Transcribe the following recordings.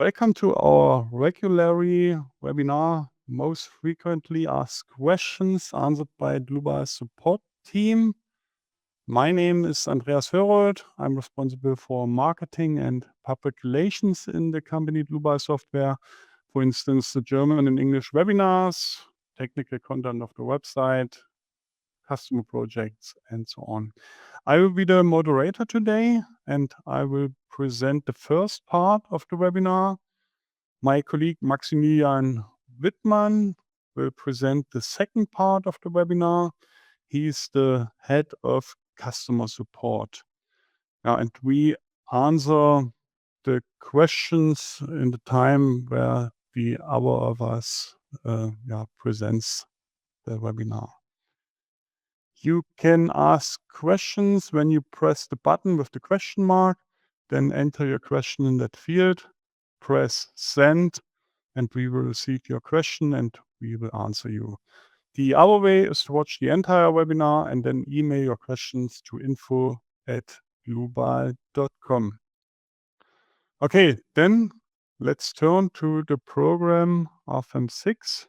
Welcome to our regularly webinar, most frequently asked questions answered by Dlubal support team. My name is Andreas Hörold. I'm responsible for marketing and public relations in the company Dlubal Software. For instance, the German and English webinars, technical content of the website, customer projects, and so on. I will be the moderator today, and I will present the first part of the webinar. My colleague Maximilian Wittmann will present the second part of the webinar. He's the head of customer support. And we answer the questions in the time where the other of us presents the webinar. You can ask questions when you press the button with the question mark, then enter your question in that field, press send, and we will receive your question and we will answer you. The other way is to watch the entire webinar and then email your questions to info@dlubal.com. Okay, then let's turn to the program RFEM 6.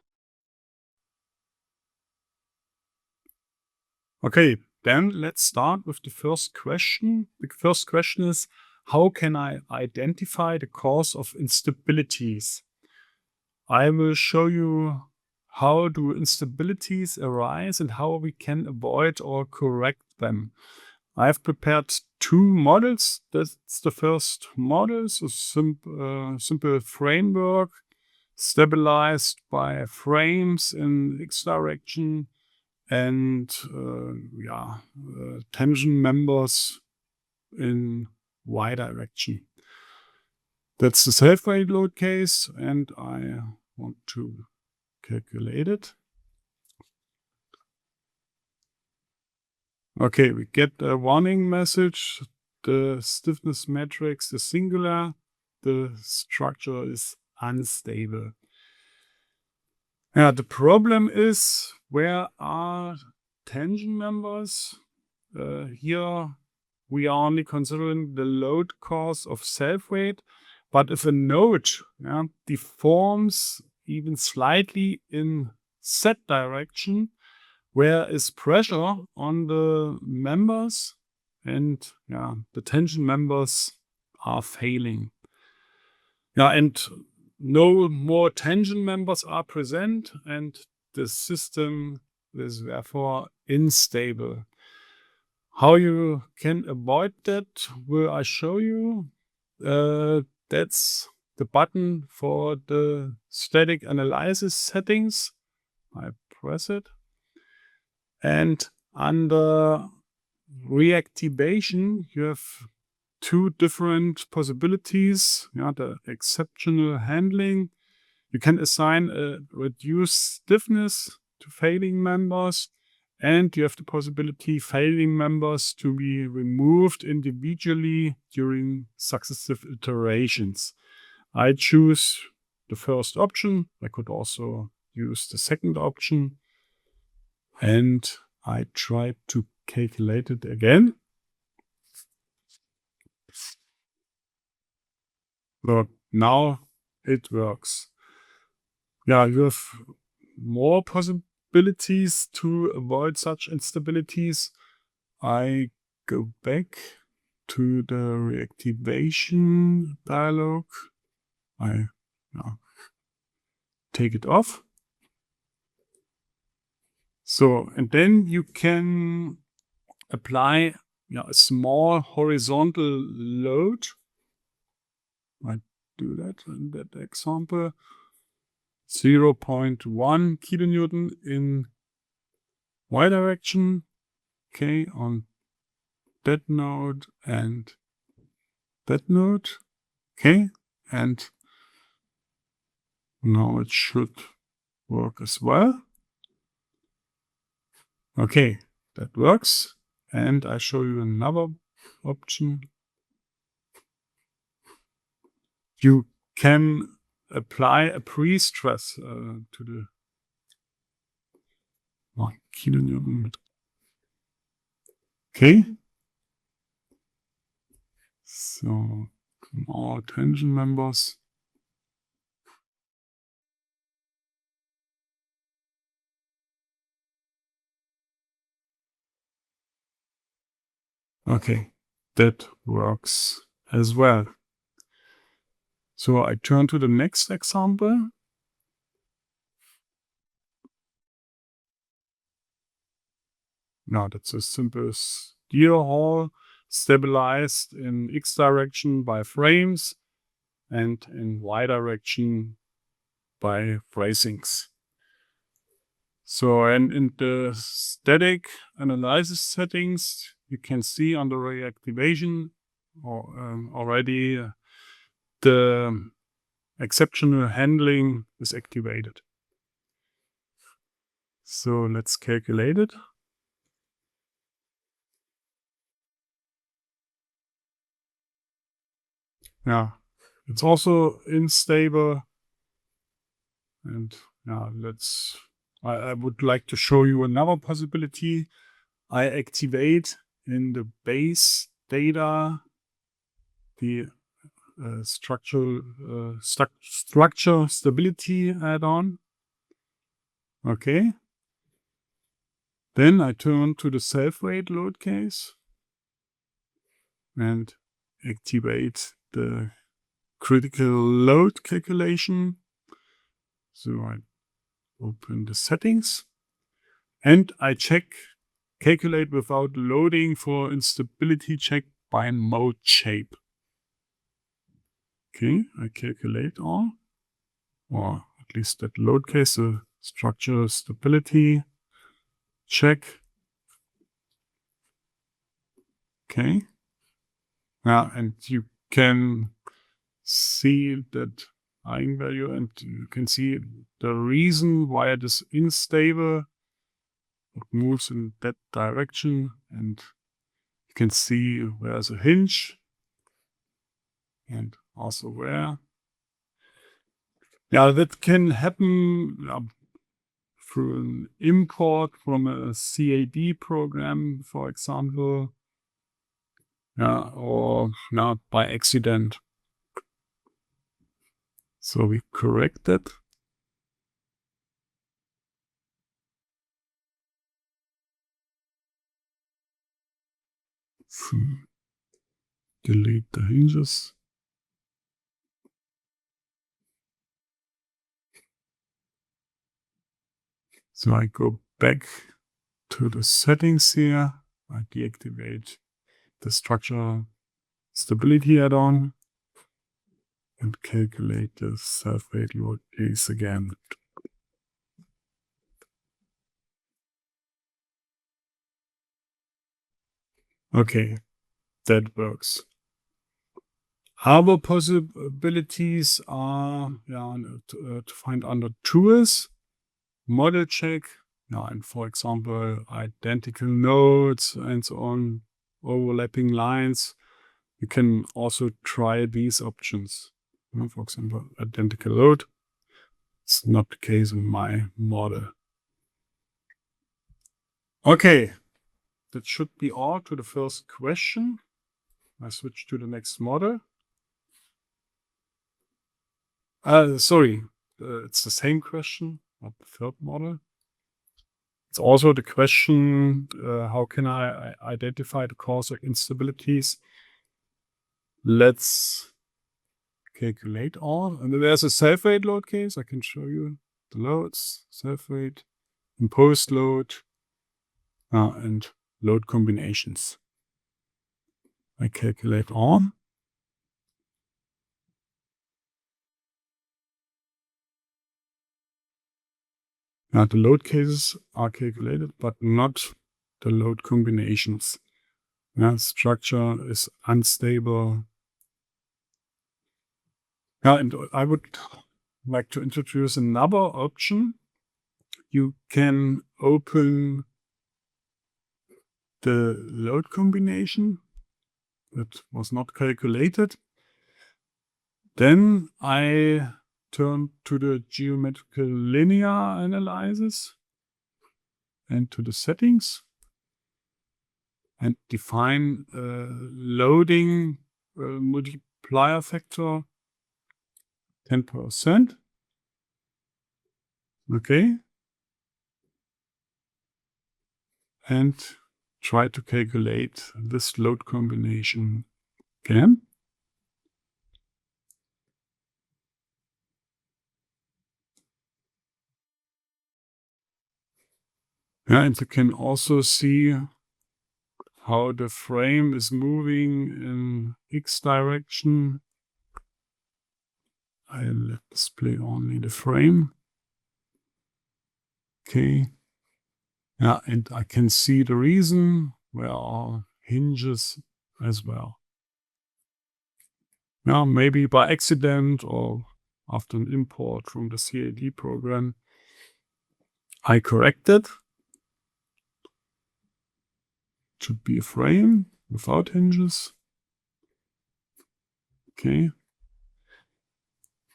Okay, then let's start with the first question. The first question is, how can I identify the cause of instabilities? I will show you how do instabilities arise and how we can avoid or correct them. I've prepared two models. That's the first model, a simple framework stabilized by frames in X direction and tension members in Y direction. That's the self-weight load case, and I want to calculate it. Okay, we get a warning message. The stiffness matrix is singular. The structure is unstable. The problem is, where are tension members? Here we are only considering the load cause of self-weight, but if a node deforms even slightly in Z direction, where is pressure on the members and the tension members are failing. And no more tension members are present and the system is therefore unstable. How you can avoid that will I show you. That's the button for the static analysis settings. I press it. And under reactivation, you have two different possibilities. The exceptional handling. You can assign a reduced stiffness to failing members, and you have the possibility failing members to be removed individually during successive iterations. I choose the first option. I could also use the second option. And I try to calculate it again. Look, now it works. You have more possibilities to avoid such instabilities. I go back to the reactivation dialog. I take it off. So, and then you can apply a small horizontal load. I do that in that example. 0.1 kilonewton in Y direction. Okay, on that node and that node. Okay, and now it should work as well. Okay, that works. And I show you another option. You can apply a pre-stress to the kilonewton. Okay. So all tension members. Okay, that works as well. So I turn to the next example. Now that's a simple steel hall stabilized in X direction by frames and in Y direction by bracings. So, and in the static analysis settings, you can see on the reactivation already the exceptional handling is activated. So let's calculate it. Yeah, it's also unstable. And now I would like to show you another possibility. I activate in the base data the structure stability add-on. Okay. Then I turn to the self-weight load case and activate the critical load calculation. So I open the settings and I calculate without loading for instability check by mode shape. Okay, I calculate all, or at least that load case, the structure stability check. Okay. Yeah, and you can see that eigenvalue, and you can see the reason why it is unstable. It moves in that direction, and you can see where's a hinge and also where. Yeah, that can happen through an import from a CAD program, for example. Yeah, or not by accident. So we correct that. Delete the hinges. So I go back to the settings here. I deactivate the structure stability add-on and calculate the self-weight load case again. Okay, that works. Other possibilities are to find under tools, model check, and for example, identical nodes and so on, overlapping lines. You can also try these options. For example, identical load. It's not the case in my model. Okay, that should be all to the first question. I switch to the next model. Sorry, it's the same question, not the third model. It's also the question, how can I identify the cause of instabilities? Let's calculate all. And there's a self-weight load case. I can show you the loads, self-weight, imposed load, and load combinations. I calculate all. Now the load cases are calculated, but not the load combinations. Structure is unstable. And I would like to introduce another option. You can open the load combination that was not calculated. Then I turn to the geometrical linear analysis and to the settings and define loading multiplier factor 10%. Okay. And try to calculate this load combination again. Yeah, and you can also see how the frame is moving in X direction. I'll display only the frame. Okay. Yeah, and I can see the reason where are hinges as well. Yeah, maybe by accident or after an import from the CAD program, I corrected. Should be a frame without hinges. Okay.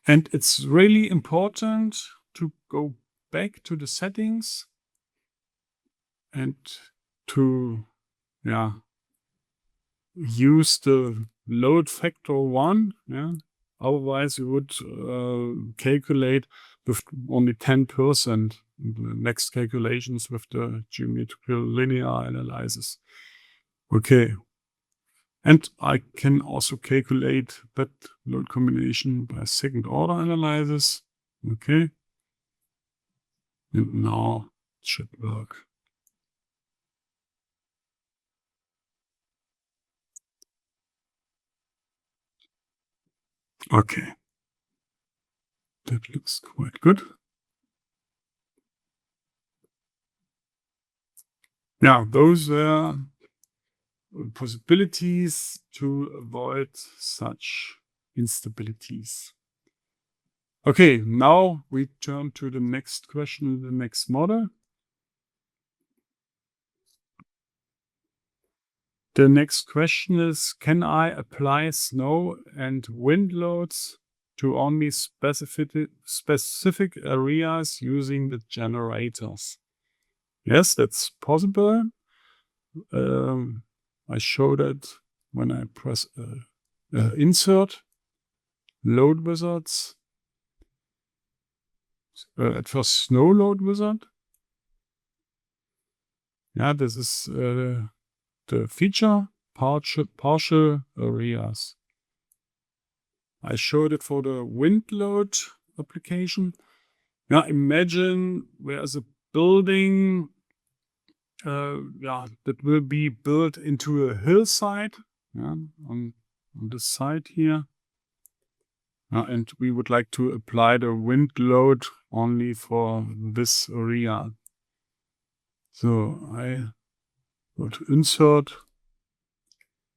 And it's really important to go back to the settings and to use the load factor 1. Yeah. Otherwise, you would calculate with only 10% the next calculations with the geometrical linear analysis. Okay. And I can also calculate that load combination by second order analysis. Okay. And now it should work. Okay. That looks quite good. Yeah, those are possibilities to avoid such instabilities. Okay, now we turn to the next question, the next model. The next question is, can I apply snow and wind loads to only specific areas using the generators? Yes, that's possible. I showed it when I press insert, load wizards. At first, snow load wizard. Yeah, this is the feature partial areas. I showed it for the wind load application. Now imagine there's a building that will be built into a hillside on this side here. And we would like to apply the wind load only for this area. So I go to insert,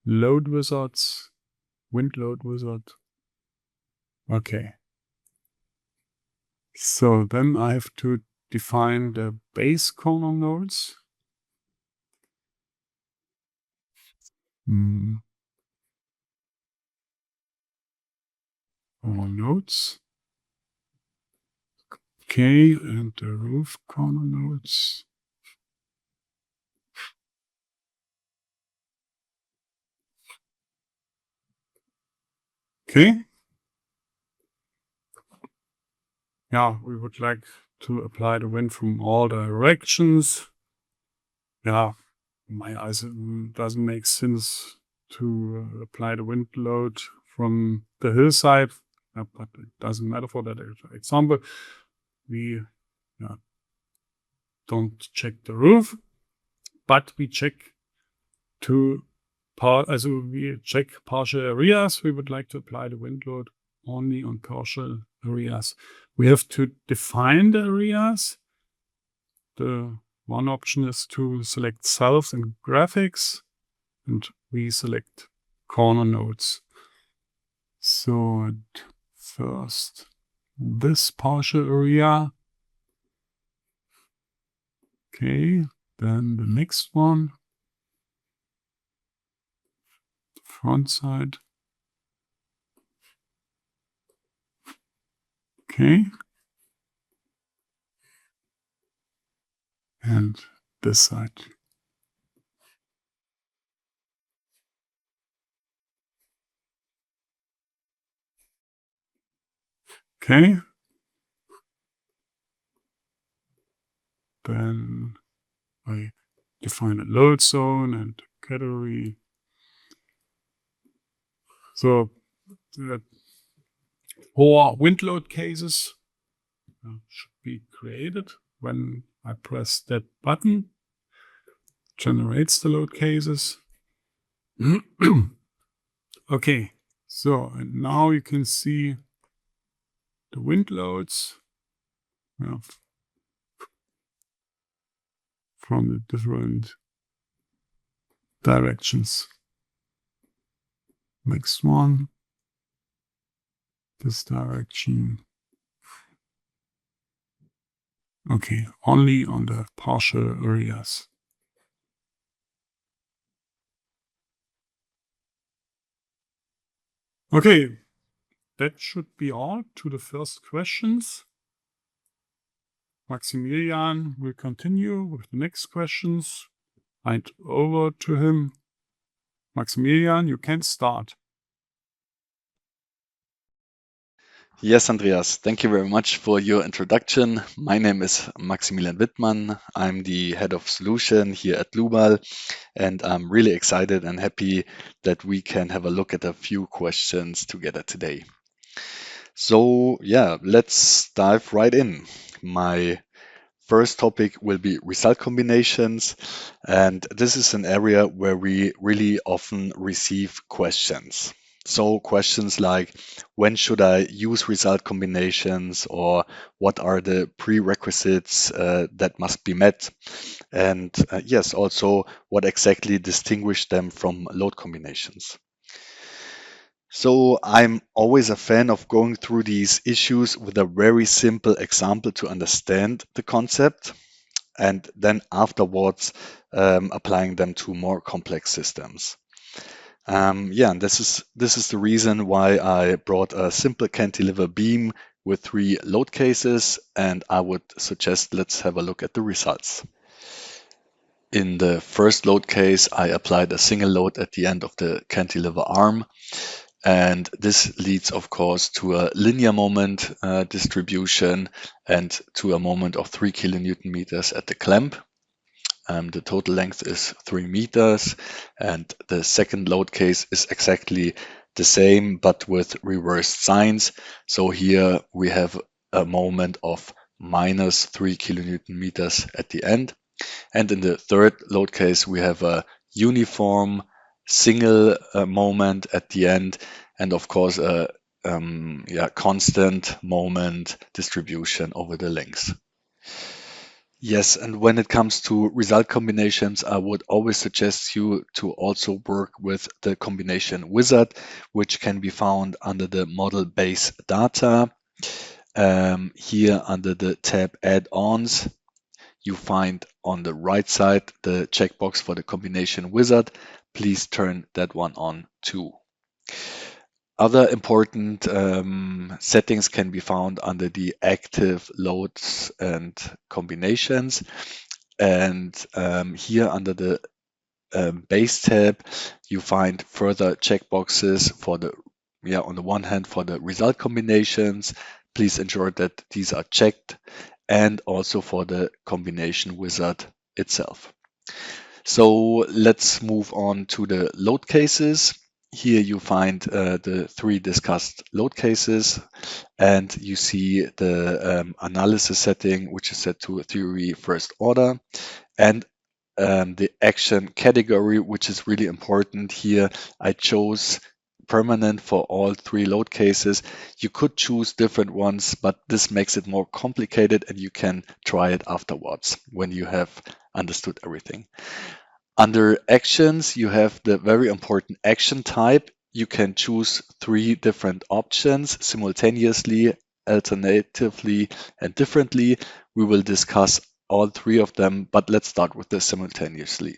load wizards, wind load wizard. Okay. So then I have to define the base corner nodes. Corner nodes. Okay, and the roof corner nodes. Okay. Yeah, we would like to apply the wind from all directions. Yeah, in my eyes, it doesn't make sense to apply the wind load from the hillside, but it doesn't matter for that example. We don't check the roof, but we check we check partial areas. We would like to apply the wind load only on partial areas. We have to define the areas. The one option is to select selves and graphics, and we select corner nodes. So at first, this partial area. Okay, then the next one. The front side. Okay. And this side. Okay. Then I define a load zone and category. So 4 wind load cases should be created when I press that button. Generates the load cases. Okay, so and now you can see the wind loads from the different directions. Next one, this direction. Okay, only on the partial areas. Okay, that should be all to the first questions. Maximilian will continue with the next questions. Hand over to him. Maximilian, you can start. Yes, Andreas, thank you very much for your introduction. My name is Maximilian Wittmann. I'm the head of solution here at Dlubal, and I'm really excited and happy that we can have a look at a few questions together today. So yeah, let's dive right in. My first topic will be result combinations, and this is an area where we really often receive questions. So questions like, when should I use result combinations, or what are the prerequisites that must be met? And yes, also what exactly distinguish them from load combinations? So I'm always a fan of going through these issues with a very simple example to understand the concept, and then afterwards applying them to more complex systems. Yeah, and this is the reason why I brought a simple cantilever beam with 3 load cases, and I would suggest let's have a look at the results. In the first load case, I applied a single load at the end of the cantilever arm, and this leads, of course, to a linear moment distribution and to a moment of 3 kilonewton meters at the clamp. The total length is 3 meters, and the second load case is exactly the same, but with reversed signs. So here we have a moment of minus 3 kilonewton meters at the end. And in the third load case, we have a uniform single moment at the end, and of course a constant moment distribution over the length. Yes, and when it comes to result combinations, I would always suggest you to also work with the combination wizard, which can be found under the model base data. Here under the tab add-ons, you find on the right side the checkbox for the combination wizard. Please turn that one on too. Other important settings can be found under the active loads and combinations. And here under the base tab, you find further checkboxes for the, on the one hand for the result combinations. Please ensure that these are checked, and also for the combination wizard itself. So let's move on to the load cases. Here you find the 3 discussed load cases, and you see the analysis setting, which is set to a theory first order, and the action category, which is really important here. I chose permanent for all 3 load cases. You could choose different ones, but this makes it more complicated, and you can try it afterwards when you have understood everything. Under actions, you have the very important action type. You can choose 3 different options simultaneously, alternatively, and differently. We will discuss all 3 of them, but let's start with the simultaneously.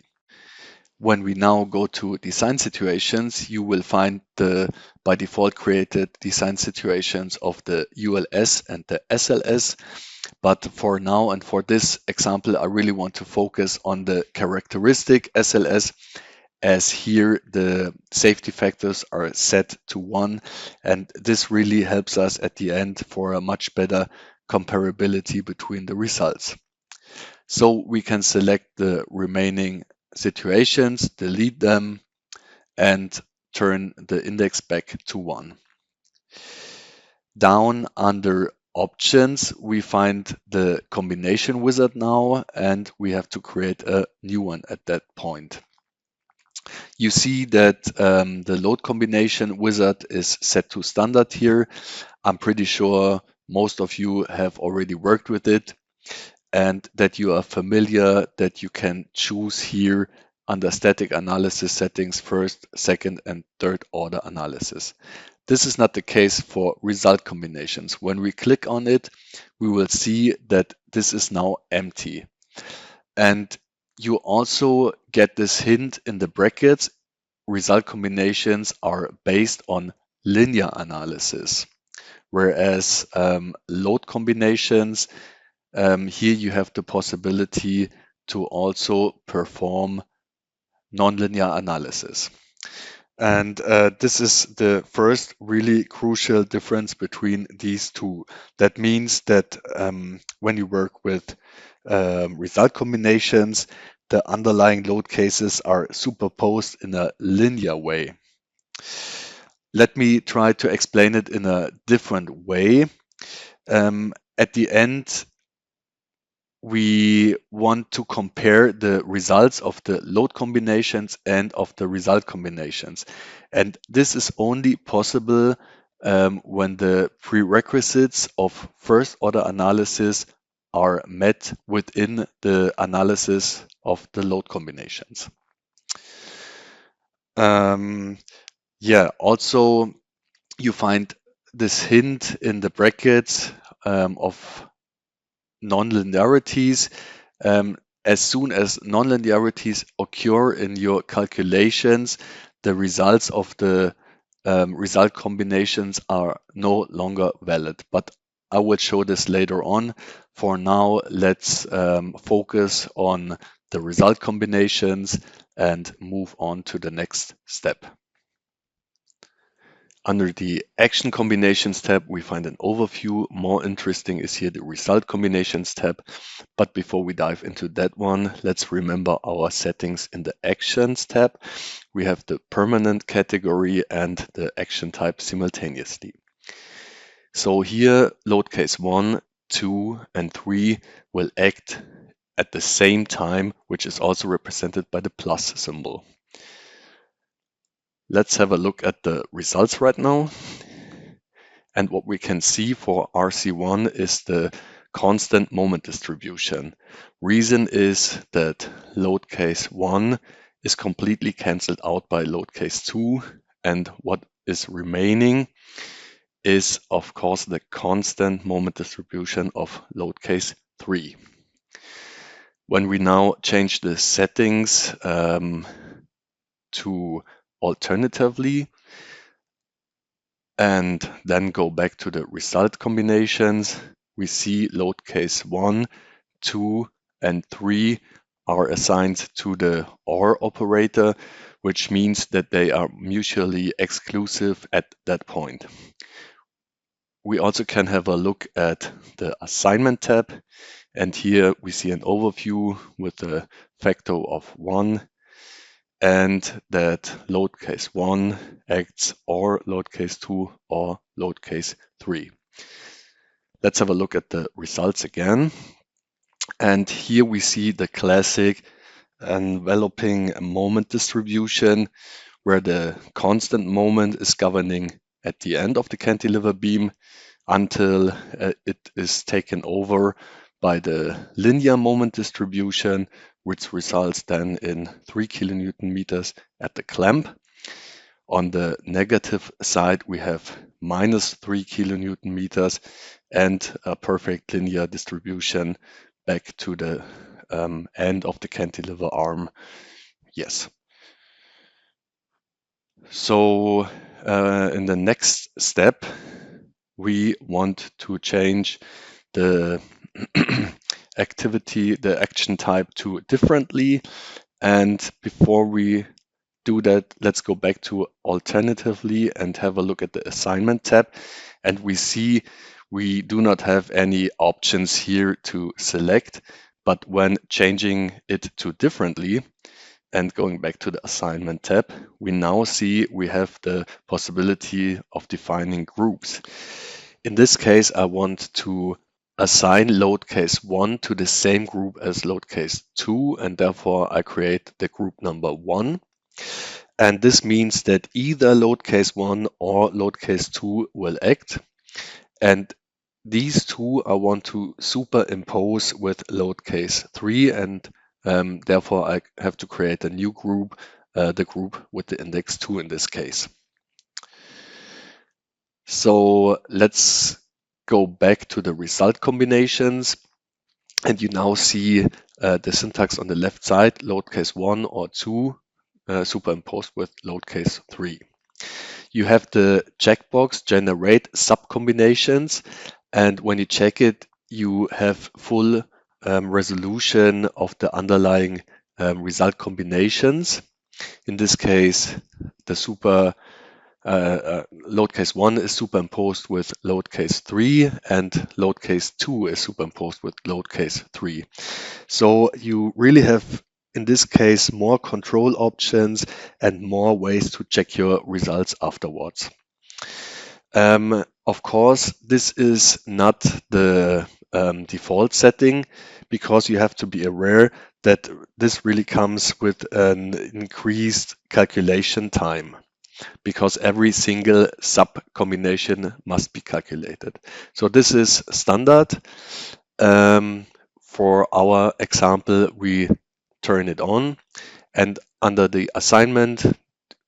When we now go to design situations, you will find the by default created design situations of the ULS and the SLS. But for now and for this example, I really want to focus on the characteristic SLS, as here the safety factors are set to 1, and this really helps us at the end for a much better comparability between the results. So we can select the remaining situations, delete them, and turn the index back to 1. Down under options, we find the combination wizard now, and we have to create a new one at that point. You see that the load combination wizard is set to standard here. I'm pretty sure most of you have already worked with it and that you are familiar that you can choose here under static analysis settings first, second, and third order analysis. This is not the case for result combinations. When we click on it, we will see that this is now empty. And you also get this hint in the brackets. Result combinations are based on linear analysis, whereas load combinations, here you have the possibility to also perform nonlinear analysis. And this is the first really crucial difference between these two. That means that when you work with result combinations, the underlying load cases are superposed in a linear way. Let me try to explain it in a different way. At the end, we want to compare the results of the load combinations and of the result combinations. And this is only possible when the prerequisites of first order analysis are met within the analysis of the load combinations. Also you find this hint in the brackets of nonlinearities. As soon as nonlinearities occur in your calculations, the results of the result combinations are no longer valid. But I will show this later on. For now, let's focus on the result combinations and move on to the next step. Under the Action Combinations tab, we find an overview. More interesting is here the Result Combinations tab. But before we dive into that one, let's remember our settings in the Actions tab. We have the permanent category and the action type simultaneously. So here, load case 1, 2, and 3 will act at the same time, which is also represented by the plus symbol. Let's have a look at the results right now. And what we can see for RC1 is the constant moment distribution. Reason is that load case 1 is completely cancelled out by load case 2, and what is remaining is, of course, the constant moment distribution of load case 3. When we now change the settings to alternatively, and then go back to the result combinations, we see load case 1, 2, and 3 are assigned to the OR operator, which means that they are mutually exclusive at that point. We also can have a look at the assignment tab, and here we see an overview with a factor of 1, and that load case 1 acts or load case 2 or load case 3. Let's have a look at the results again. And here we see the classic enveloping moment distribution, where the constant moment is governing at the end of the cantilever beam until it is taken over by the linear moment distribution, which results then in 3 kilonewton meters at the clamp. On the negative side, we have minus 3 kilonewton meters and a perfect linear distribution back to the end of the cantilever arm. Yes. So in the next step, we want to change the activity, the action type to differently. And before we do that, let's go back to alternatively and have a look at the assignment tab. And we see we do not have any options here to select, But when changing it to differently and going back to the assignment tab, we now see we have the possibility of defining groups. In this case, I want to assign load case 1 to the same group as load case 2, and therefore I create the group number 1. And this means that either load case 1 or load case 2 will act. And these two I want to superimpose with load case 3, and therefore I have to create a new group, the group with the index 2 in this case. So let's go back to the result combinations, and you now see the syntax on the left side, load case 1 or 2 superimposed with load case 3. You have the checkbox generate subcombinations, and when you check it, you have full resolution of the underlying result combinations. In this case, the load case 1 is superimposed with load case 3, and load case 2 is superimposed with load case 3. So you really have, in this case, more control options and more ways to check your results afterwards. Of course, this is not the default setting, because you have to be aware that this really comes with an increased calculation time, because every single sub combination must be calculated. So this is standard. For our example, we turn it on, and under the assignment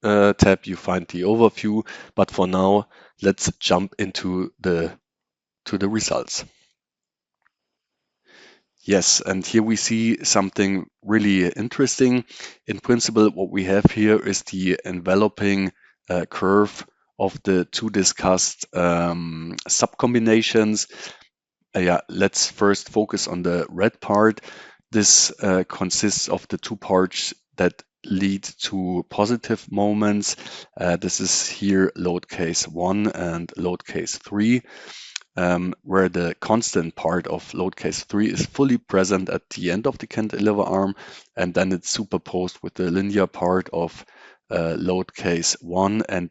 tab you find the overview, but for now let's jump into the results. Yes, and here we see something really interesting. In principle, what we have here is the enveloping curve of the two discussed subcombinations. Let's first focus on the red part. This consists of the two parts that lead to positive moments. This is here load case 1 and load case 3. Where the constant part of load case 3 is fully present at the end of the cantilever arm, and then it's superposed with the linear part of load case 1 and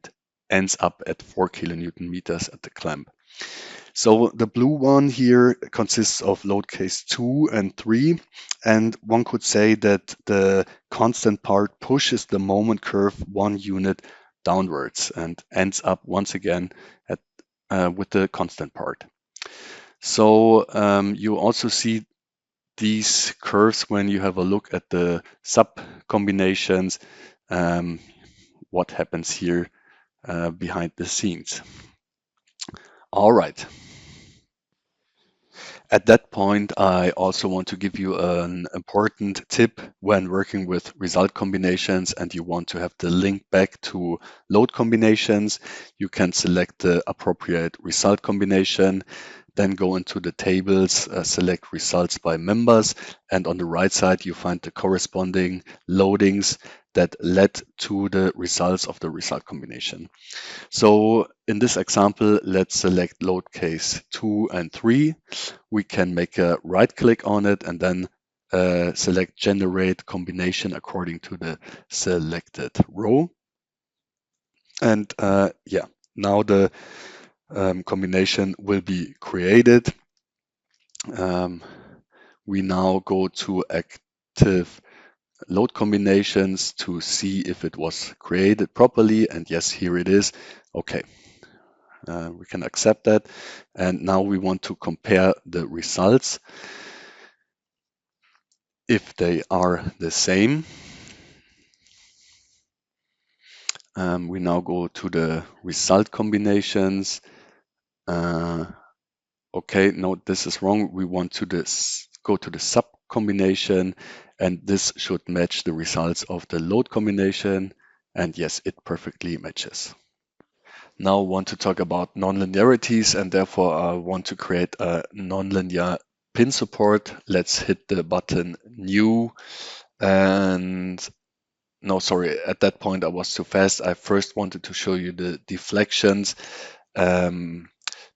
ends up at 4 kilonewton meters at the clamp. So the blue one here consists of load case 2 and 3, and one could say that the constant part pushes the moment curve 1 unit downwards and ends up once again at with the constant part. So you also see these curves when you have a look at the sub combinations, what happens here behind the scenes. All right. At that point, I also want to give you an important tip when working with result combinations and you want to have the link back to load combinations. You can select the appropriate result combination, then go into the tables, select results by members, and on the right side, you find the corresponding loadings that led to the results of the result combination. So in this example, let's select load case 2 and 3. We can make a right click on it and then select generate combination according to the selected row. And now the combination will be created. We now go to active load combinations to see if it was created properly, and yes, here it is. Okay, we can accept that, and now we want to compare the results if they are the same. We now go to the result combinations. Okay, no, this is wrong. We want to go to the sub combination, and this should match the results of the load combination. And yes, it perfectly matches. Now I want to talk about nonlinearities, and therefore I want to create a nonlinear pin support. Let's hit the button new. And no, sorry, at that point I was too fast. I first wanted to show you the deflections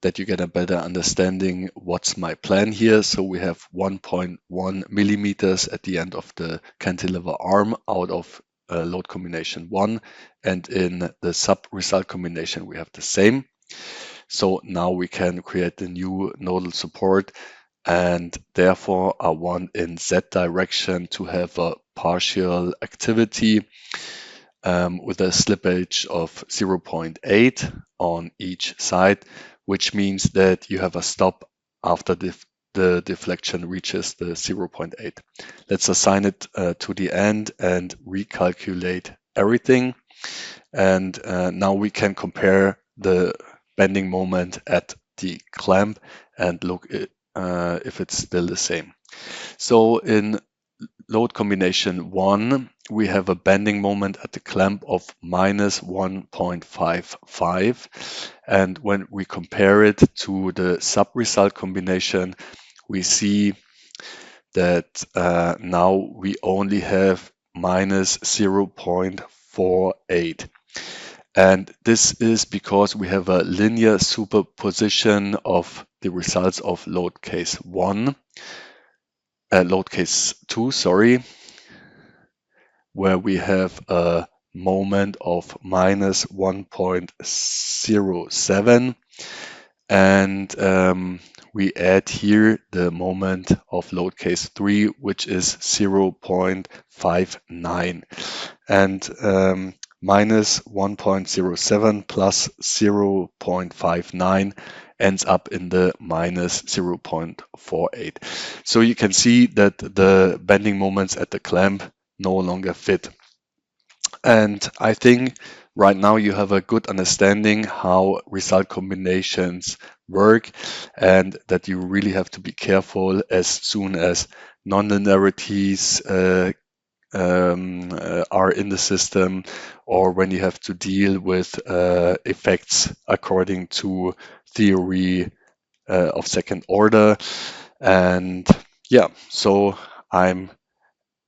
that you get a better understanding what's my plan here. So we have 1.1 millimeters at the end of the cantilever arm out of load combination 1, and in the sub result combination we have the same. So now we can create the new nodal support, and therefore I want in Z direction to have a partial activity with a slippage of 0.8 on each side, which means that you have a stop after the deflection reaches the 0.8. Let's assign it to the end and recalculate everything. And now we can compare the bending moment at the clamp and look if it's still the same. So in load combination 1, we have a bending moment at the clamp of minus 1.55. And when we compare it to the sub-result combination, we see that now we only have minus 0.48. And this is because we have a linear superposition of the results of load case 2, where we have a moment of minus 1.07, and we add here the moment of load case 3, which is 0.59, and minus 1.07 plus 0.59 ends up in the minus 0.48. So you can see that the bending moments at the clamp no longer fit. And I think right now you have a good understanding how result combinations work, and that you really have to be careful as soon as nonlinearities are in the system, or when you have to deal with effects according to theory of second order. And yeah, so I'm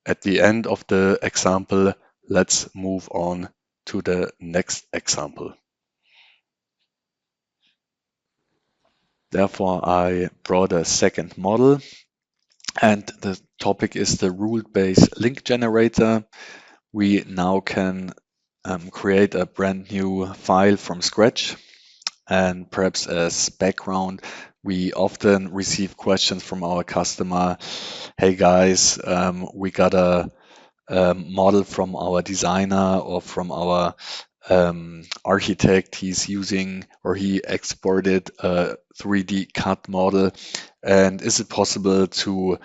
at the end of the example. Let's move on to the next example. Therefore, I brought a second model, and the topic is the rule-based link generator. We now can create a brand new file from scratch. And perhaps as background, we often receive questions from our customer. Hey guys, we got a model from our designer or from our architect. He's using, or he exported a 3D CAD model. And is it possible to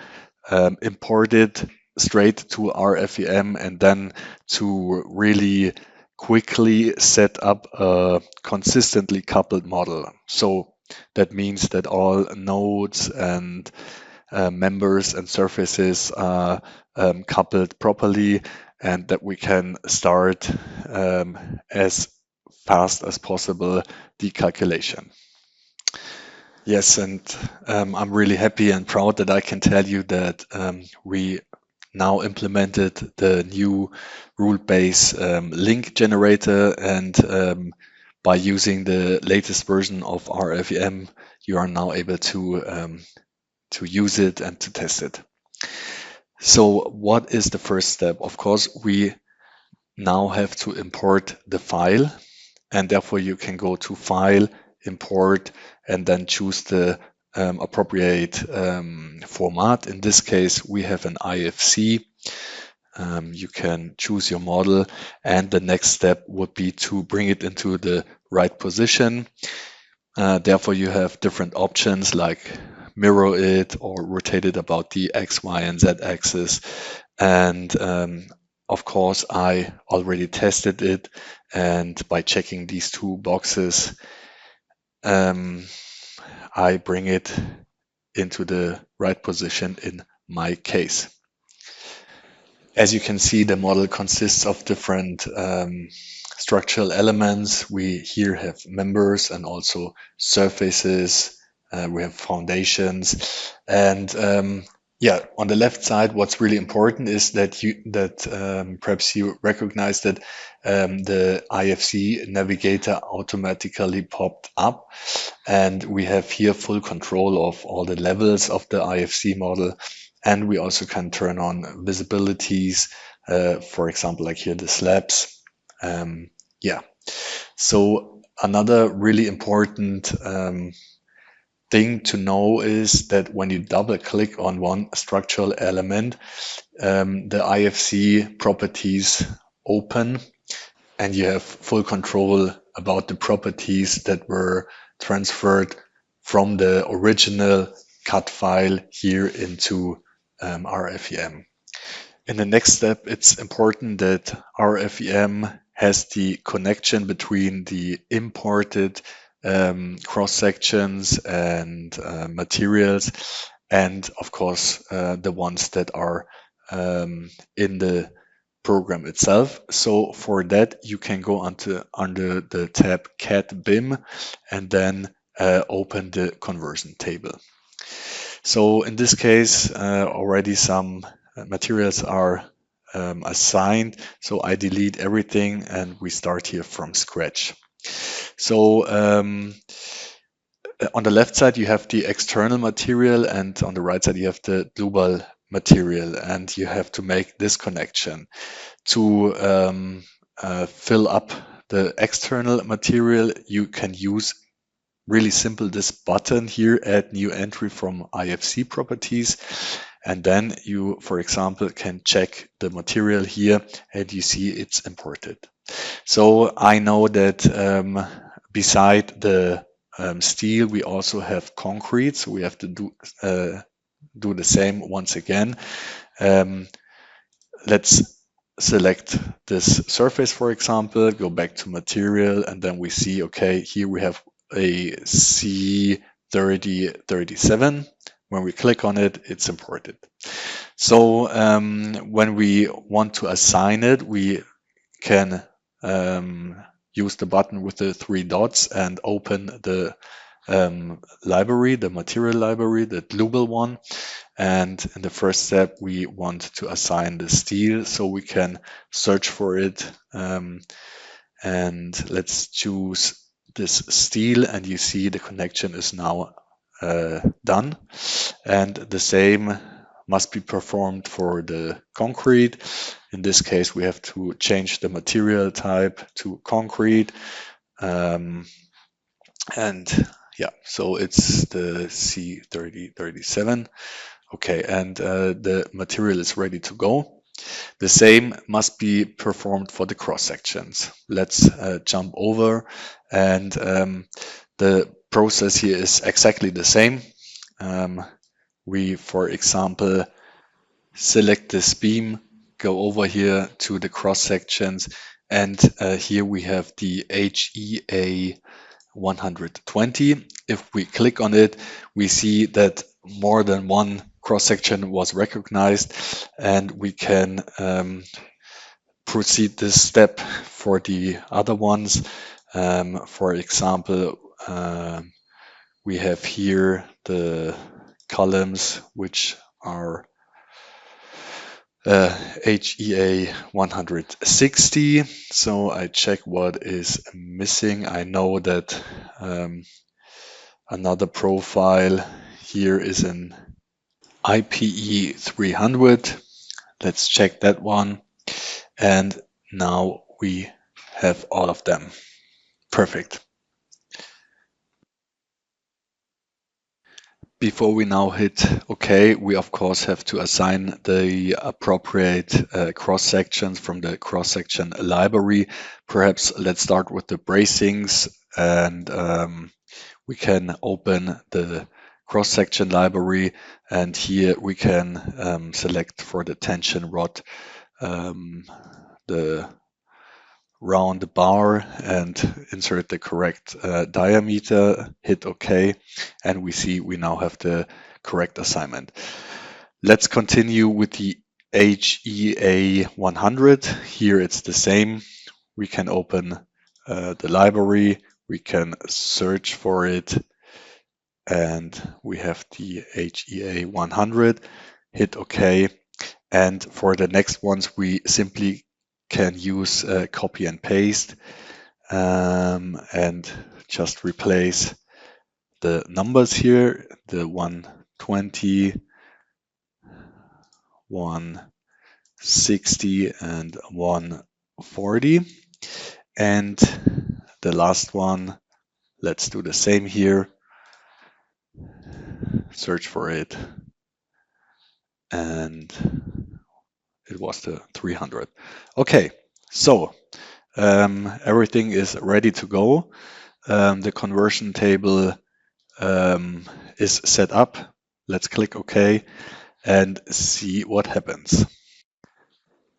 import it straight to RFEM and then to really quickly set up a consistently coupled model? So that means that all nodes and members and surfaces are coupled properly, and that we can start as fast as possible the calculation. Yes, and I'm really happy and proud that I can tell you that we now implemented the new rule-based link generator, and by using the latest version of RFEM, you are now able to use it and to test it. So what is the first step? Of course, we now have to import the file, and therefore you can go to File, Import, and then choose the appropriate format. In this case, we have an IFC. You can choose your model, and the next step would be to bring it into the right position. Therefore, you have different options like mirror it or rotate it about the X, Y, and Z axis. And of course, I already tested it, and by checking these two boxes, I bring it into the right position in my case. As you can see, the model consists of different structural elements. We here have members and also surfaces. We have foundations, and Yeah, on the left side, what's really important is that perhaps you recognize that the IFC navigator automatically popped up, and we have here full control of all the levels of the IFC model, and we also can turn on visibilities, for example, like here the slabs. Yeah, so another really important thing to know is that when you double click on one structural element, the IFC properties open and you have full control about the properties that were transferred from the original cut file here into RFEM. In the next step, it's important that RFEM has the connection between the imported cross sections and materials, and of course the ones that are in the program itself. So for that, you can go under the tab cat BIM and then open the conversion table. So in this case, already some materials are assigned. So I delete everything and we start here from scratch. So on the left side, you have the external material, and on the right side, you have the Dlubal material, and you have to make this connection. To fill up the external material, you can use really simple this button here, add new entry from IFC properties. And then you, for example, can check the material here and you see it's imported. So I know that beside the steel, we also have concrete. So we have to do the same once again. Let's select this surface, for example, go back to material, and then we see, okay, here we have a C3037. When we click on it, it's imported. So when we want to assign it, we can use the button with the three dots and open the library, the material library, the Dlubal one. And in the first step, we want to assign the steel, so we can search for it. And let's choose this steel, and you see the connection is now done. And the same must be performed for the concrete. In this case, we have to change the material type to concrete. And yeah, so it's the C3037. Okay, and the material is ready to go. The same must be performed for the cross sections. Let's jump over, and the process here is exactly the same. We, for example, select this beam, go over here to the cross sections, and here we have the HEA 120. If we click on it, we see that more than one cross section was recognized, and we can proceed this step for the other ones. For example, we have here the columns which are HEA 160. So I check what is missing. I know that another profile here is an IPE 300. Let's check that one. And now we have all of them. Perfect. Before we now hit OK, we of course have to assign the appropriate cross sections from the cross section library. Perhaps let's start with the bracings, and we can open the cross section library, and here we can select for the tension rod the round bar and insert the correct diameter, hit OK, and we see we now have the correct assignment. Let's continue with the HEA 100. Here it's the same. We can open the library, we can search for it, and we have the HEA 100. hit OK. And for the next ones, we simply can use copy and paste and just replace the numbers here, the 120, 160 and 140. And the last one, let's do the same here. Search for it. And it was the 300. Okay, so everything is ready to go. The conversion table is set up. Let's click OK and see what happens.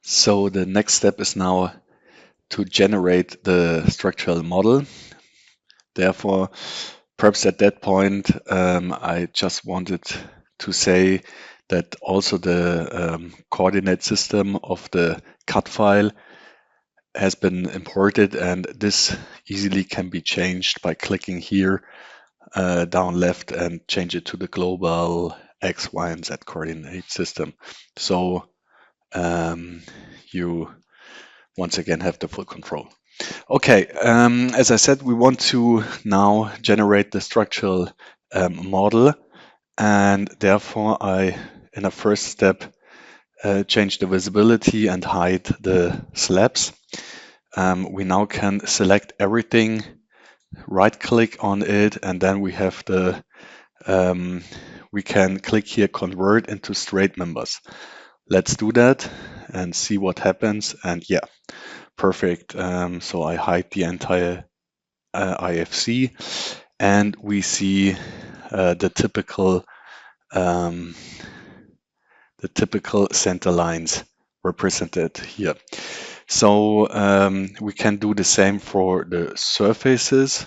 So the next step is now to generate the structural model. Therefore, perhaps at that point, I just wanted to say that also the coordinate system of the CAD file has been imported, and this easily can be changed by clicking here down left and change it to the global X, Y, and Z coordinate system. So you once again have the full control. Okay, as I said, we want to now generate the structural model, and therefore I, in a first step, change the visibility and hide the slabs. We now can select everything, right-click on it, and then we have the we can click here, convert into straight members. Let's do that and see what happens. And yeah, perfect. So I hide the entire IFC, and we see the typical center lines represented here. So we can do the same for the surfaces.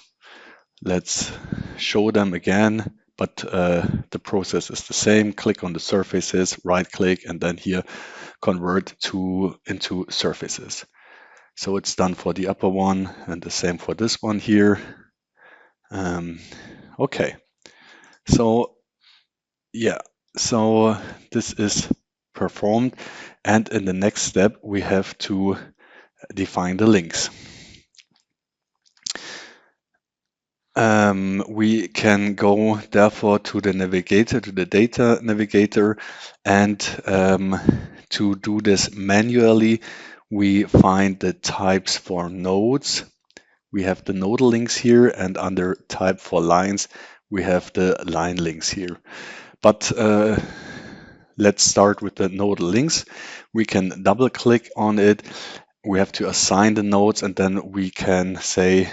Let's show them again, but the process is the same. Click on the surfaces, right click, and then here convert into surfaces. So it's done for the upper one and the same for this one here. Okay, so yeah, so this is performed, and in the next step we have to define the links. We can go therefore to the navigator, to the data navigator, and to do this manually, we find the types for nodes. We have the nodal links here, and under type for lines, we have the line links here. But let's start with the nodal links. We can double click on it. We have to assign the nodes, and then we can say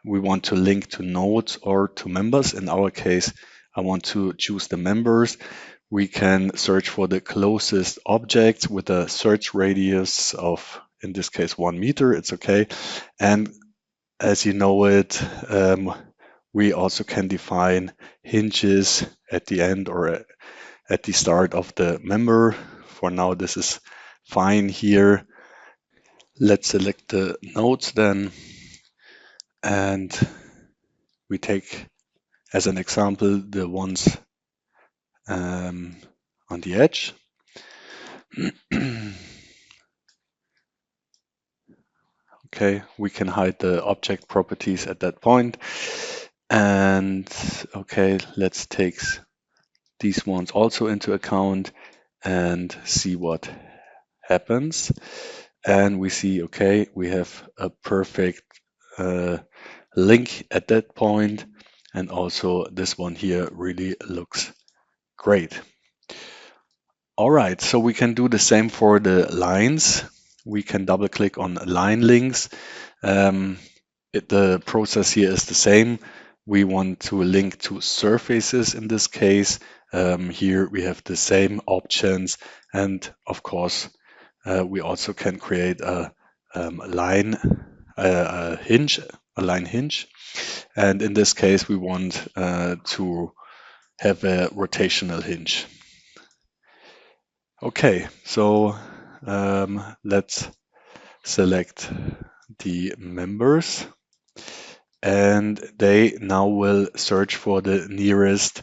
we want to link to nodes or to members. In our case, I want to choose the members. We can search for the closest objects with a search radius of, in this case, 1 meter. It's okay. And as you know it, we also can define hinges at the end or at the start of the member. For now, this is fine here. Let's select the nodes then. And we take as an example the ones on the edge. Okay, we can hide the object properties at that point. And okay, let's take these ones also into account and see what happens. And we see, okay, we have a perfect link at that point. And also this one here really looks great. All right, so we can do the same for the lines. We can double click on line links. The process here is the same. We want to link to surfaces in this case. Here we have the same options, and of course we also can create a line hinge. And in this case we want to have a rotational hinge. Okay, so let's select the members, and they now will search for the nearest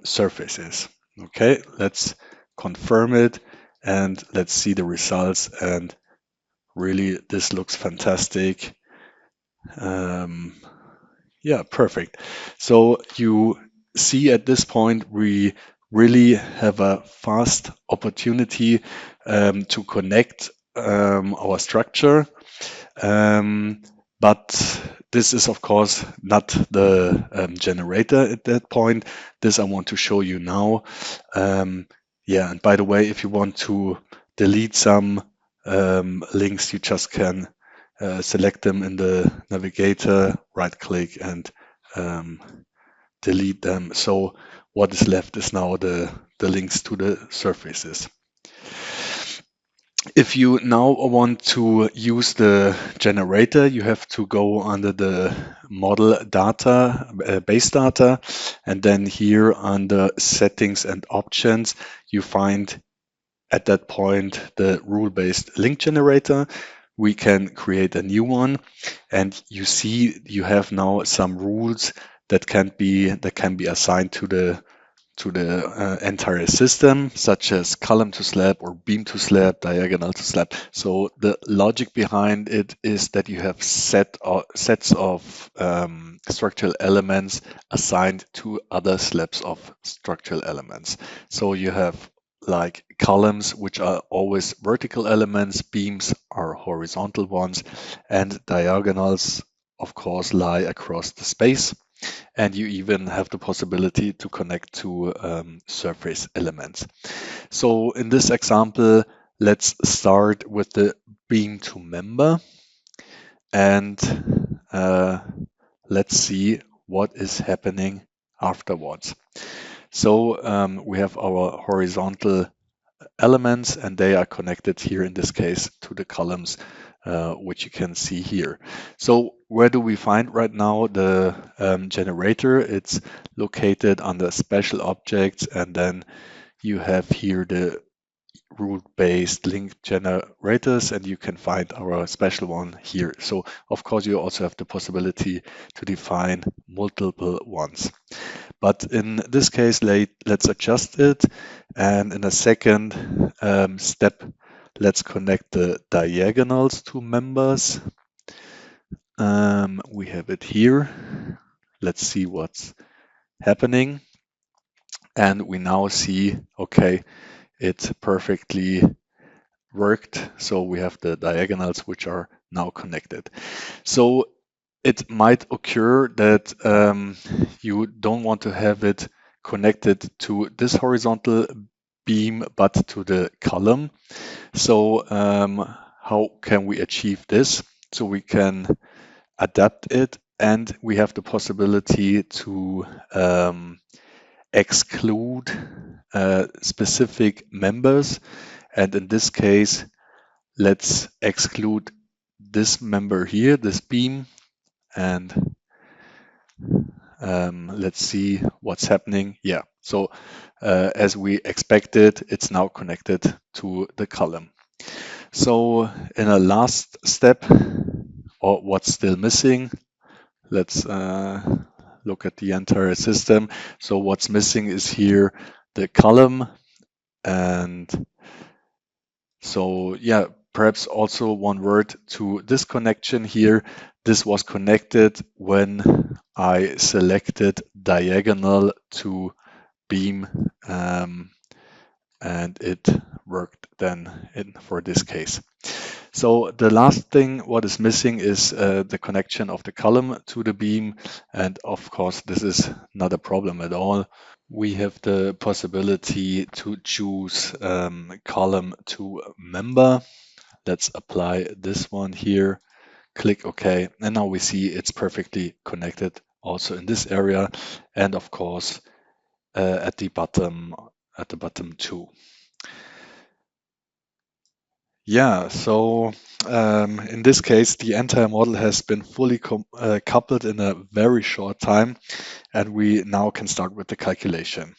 surfaces. Okay, let's confirm it and let's see the results. And really, this looks fantastic. Yeah, perfect. So you see at this point, we really have a fast opportunity to connect our structure. But this is, of course, not the generator at that point. This I want to show you now. Yeah, and by the way, if you want to delete some links, you just can select them in the navigator, right click and delete them. So what is left is now the links to the surfaces. If you now want to use the generator, you have to go under the model data, base data, and then here under settings and options, you find at that point the rule-based link generator. We can create a new one, and you see you have now some rules that can be assigned to the entire system, such as column to slab or beam to slab, diagonal to slab. So the logic behind it is that you have sets of structural elements assigned to other slabs of structural elements. So you have like columns, which are always vertical elements, beams are horizontal ones, and diagonals, of course, lie across the space. And you even have the possibility to connect to surface elements. So in this example, let's start with the beam to member, and let's see what is happening afterwards. So we have our horizontal elements, and they are connected here in this case to the columns, which you can see here. So where do we find right now the generator? It's located under special objects, and then you have here the rule-based link generators, and you can find our special one here. So of course you also have the possibility to define multiple ones. But in this case, let's adjust it. And in a second step, let's connect the diagonals to members. We have it here. Let's see what's happening. And we now see, okay, it perfectly worked. So we have the diagonals which are now connected. So it might occur that you don't want to have it connected to this horizontal beam, but to the column. So how can we achieve this? So we can adapt it, and we have the possibility to exclude specific members. And in this case, let's exclude this member here, this beam, and let's see what's happening. Yeah, so as we expected, it's now connected to the column. So in a last step, or what's still missing, let's look at the entire system. So what's missing is here the column. And so, yeah, perhaps also one word to this connection here. This was connected when I selected diagonal to beam, and it worked then for this case. So the last thing what is missing is the connection of the column to the beam, and of course this is not a problem at all. We have the possibility to choose column to member. Let's apply this one here. Click OK, and now we see it's perfectly connected also in this area, and of course at the bottom too. Yeah, so in this case, the entire model has been fully coupled in a very short time, and we now can start with the calculation.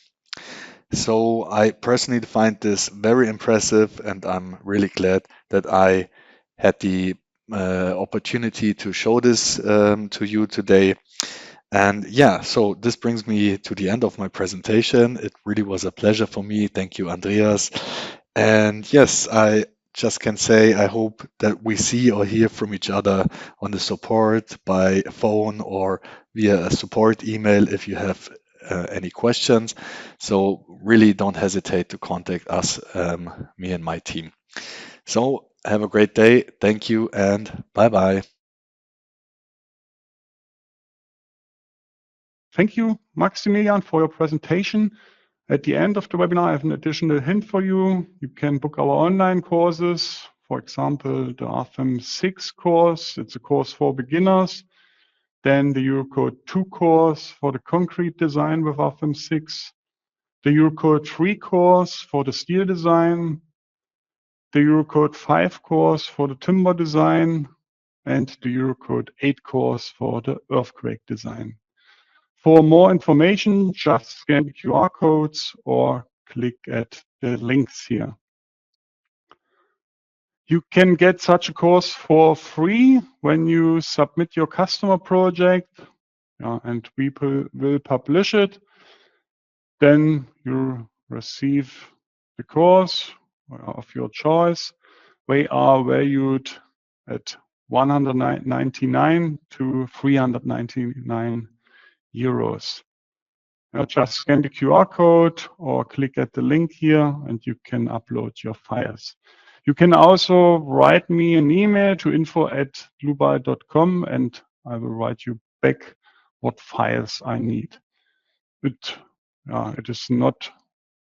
So I personally find this very impressive, and I'm really glad that I had the opportunity to show this to you today. And yeah, so this brings me to the end of my presentation. It really was a pleasure for me. Thank you, Andreas. And yes, I just can say I hope that we see or hear from each other on the support by phone or via a support email if you have any questions. So really don't hesitate to contact us, me and my team. So have a great day. Thank you and bye-bye. Thank you, Maximilian, for your presentation. At the end of the webinar, I have an additional hint for you. You can book our online courses. For example, the RFEM 6 course, it's a course for beginners. Then the Eurocode 2 course for the concrete design with RFEM 6. The Eurocode 3 course for the steel design. The Eurocode 5 course for the timber design. And the Eurocode 8 course for the earthquake design. For more information, just scan the QR codes or click at the links here. You can get such a course for free when you submit your customer project, and we will publish it. Then you receive the course of your choice. They are valued at 199 to 399 euros. Just scan the QR code or click at the link here and you can upload your files. You can also write me an email to info@dlubal.com and I will write you back what files I need. It is not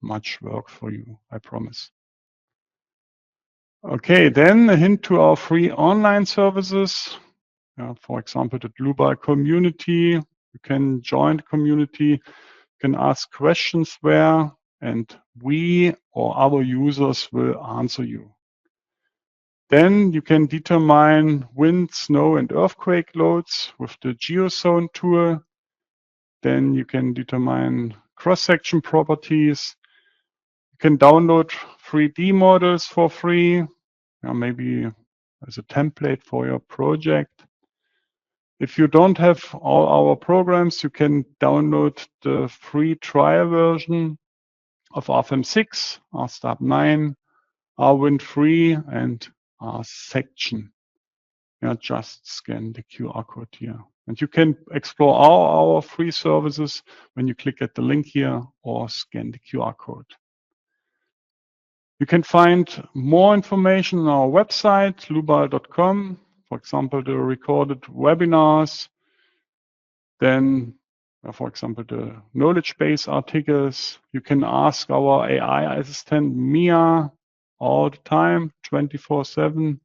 much work for you, I promise. Okay, then a hint to our free online services. For example, the Dlubal community. You can join the community. You can ask questions there, and we or our users will answer you. Then you can determine wind, snow, and earthquake loads with the GeoZone tool. Then you can determine cross-section properties. You can download 3D models for free, maybe as a template for your project. If you don't have all our programs, you can download the free trial version of RFEM 6, RSTAB 9, RWind 3, and RSection. Just scan the QR code here. And you can explore all our free services when you click at the link here or scan the QR code. You can find more information on our website, dlubal.com. For example, the recorded webinars. Then, for example, the knowledge base articles. You can ask our AI assistant, Mia, all the time, 24/7.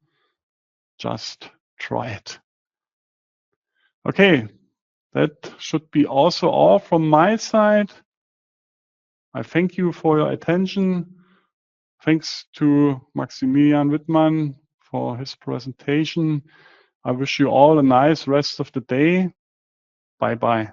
Just try it. Okay, that should be also all from my side. I thank you for your attention. Thanks to Maximilian Wittmann for his presentation. I wish you all a nice rest of the day. Bye-bye.